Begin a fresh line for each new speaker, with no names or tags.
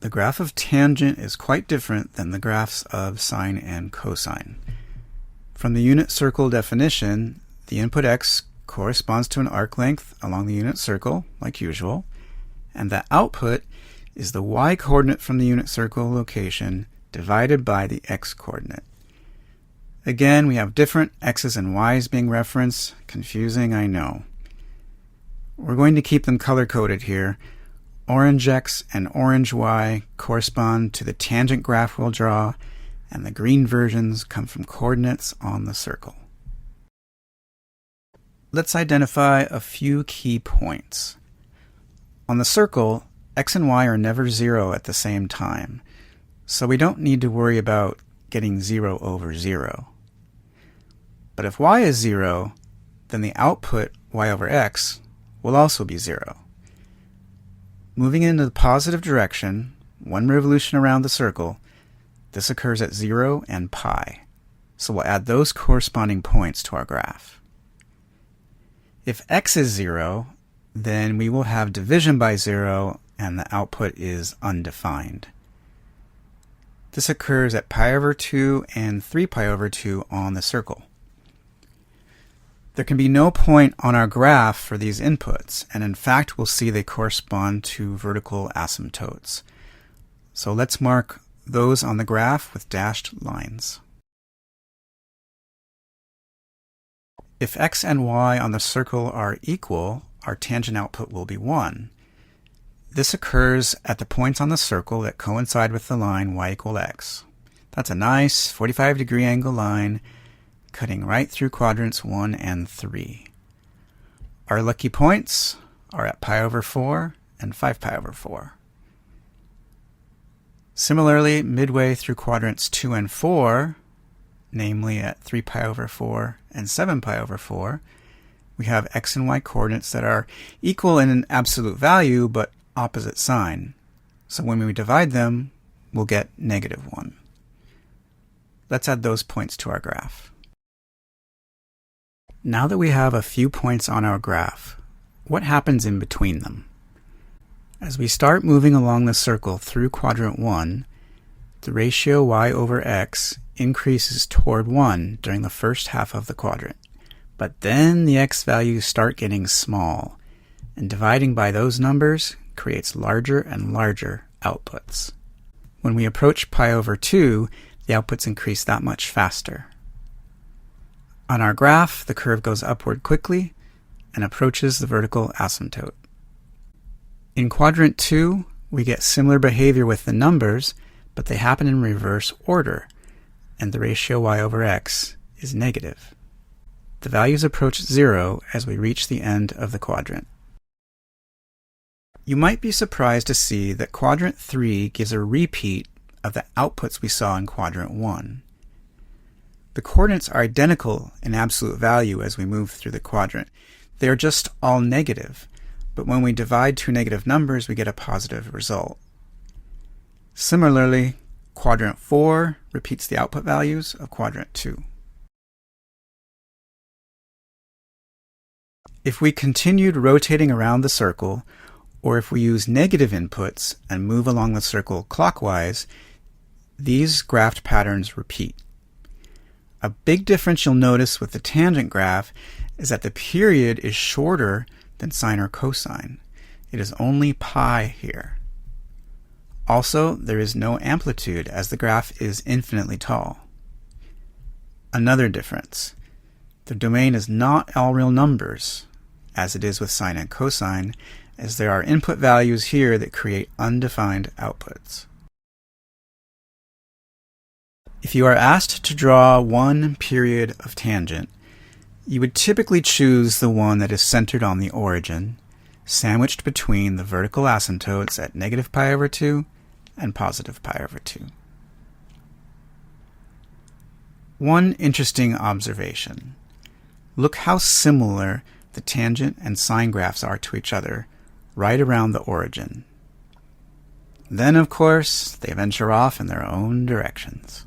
The graph of tangent is quite different than the graphs of sine and cosine. From the unit circle definition, the input x corresponds to an arc length along the unit circle, like usual, and the output is the y-coordinate from the unit circle location divided by the x-coordinate. Again, we have different x's and y's being referenced. Confusing, I know. We're going to keep them color-coded here. Orange x and orange y correspond to the tangent graph we'll draw, and the green versions come from coordinates on the circle. Let's identify a few key points. On the circle, x and y are never 0 at the same time, so we don't need to worry about getting 0 over 0. But if y is 0, then the output y over x will also be 0. Moving into the positive direction, one revolution around the circle, this occurs at 0 and pi. So we'll add those corresponding points to our graph. If x is 0, then we will have division by 0 and the output is undefined. This occurs at pi over 2 and 3 pi over 2 on the circle. There can be no point on our graph for these inputs, and in fact we'll see they correspond to vertical asymptotes. So let's mark those on the graph with dashed lines. If x and y on the circle are equal, our tangent output will be 1. This occurs at the points on the circle that coincide with the line y equal x. That's a nice 45-degree angle line cutting right through quadrants 1 and 3. Our lucky points are at pi over 4 and 5 pi over 4. Similarly, midway through quadrants 2 and 4, namely at 3 pi over 4 and 7 pi over 4, we have x and y coordinates that are equal in an absolute value but opposite sign. So when we divide them, we'll get -1. Let's add those points to our graph. Now that we have a few points on our graph, what happens in between them? As we start moving along the circle through quadrant 1, the ratio y over x increases toward 1 during the first half of the quadrant. But then the x values start getting small, and dividing by those numbers creates larger and larger outputs. When we approach pi over 2, the outputs increase that much faster. On our graph, the curve goes upward quickly and approaches the vertical asymptote. In quadrant 2, we get similar behavior with the numbers, but they happen in reverse order, and the ratio y over x is negative. The values approach 0 as we reach the end of the quadrant. You might be surprised to see that quadrant 3 gives a repeat of the outputs we saw in quadrant 1. The coordinates are identical in absolute value as we move through the quadrant. They are just all negative, but when we divide two negative numbers, we get a positive result. Similarly, quadrant 4 repeats the output values of quadrant 2. If we continued rotating around the circle, or if we use negative inputs and move along the circle clockwise, these graphed patterns repeat. A big difference you'll notice with the tangent graph is that the period is shorter than sine or cosine. It is only pi here. Also, there is no amplitude as the graph is infinitely tall. Another difference. The domain is not all real numbers, as it is with sine and cosine, as there are input values here that create undefined outputs. If you are asked to draw one period of tangent, you would typically choose the one that is centered on the origin, sandwiched between the vertical asymptotes at negative pi over 2 and positive pi over 2. One interesting observation. Look how similar the tangent and sine graphs are to each other right around the origin. Then, of course, they venture off in their own directions.